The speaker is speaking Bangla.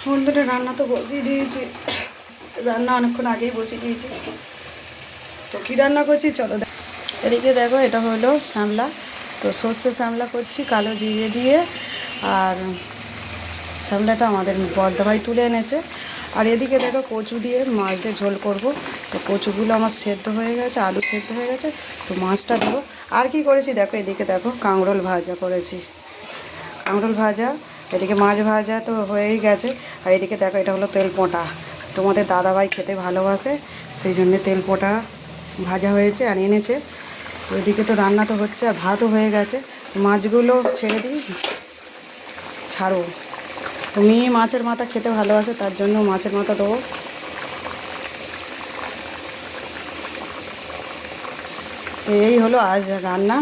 বন্ধুরা রান্না তো বসিয়ে দিয়েছি, রান্না অনেকক্ষণ আগেই বসিয়ে দিয়েছি। তো কী রান্না করছি চলো। এদিকে দেখো, এটা হলো শ্যামলা। তো সর্ষে শ্যামলা করছি কালো জিরে দিয়ে। আর শ্যামলাটা আমাদের বর্দাভাই তুলে এনেছে। আর এদিকে দেখো কচু দিয়ে মাছ দিয়ে ঝোল করব। তো কচুগুলো আমার সেদ্ধ হয়ে গেছে, আলু সেদ্ধ হয়ে গেছে। তো মাছটা দেবো। আর কি করেছি দেখো, এদিকে দেখো কাঁকরোল ভাজা করেছি, কাঁকরোল ভাজা। এদিকে মাছ ভাজা তো হয়েই গেছে। আর এদিকে দেখো, এটা হলো তেলপোঁটা। তোমাদের দাদাভাই খেতে ভালোবাসে, সেই জন্যে তেলপোঁটা ভাজা হয়েছে আর এনেছে। তো এদিকে তো রান্না তো হচ্ছে, আর ভাতও হয়ে গেছে। মাছগুলো ছেড়ে দিই, ছাড়ো। তো মেয়ে মাছের মাথা খেতে ভালোবাসে, তার জন্য মাছের মাথা দেবো। তো এই হলো আজ রান্না।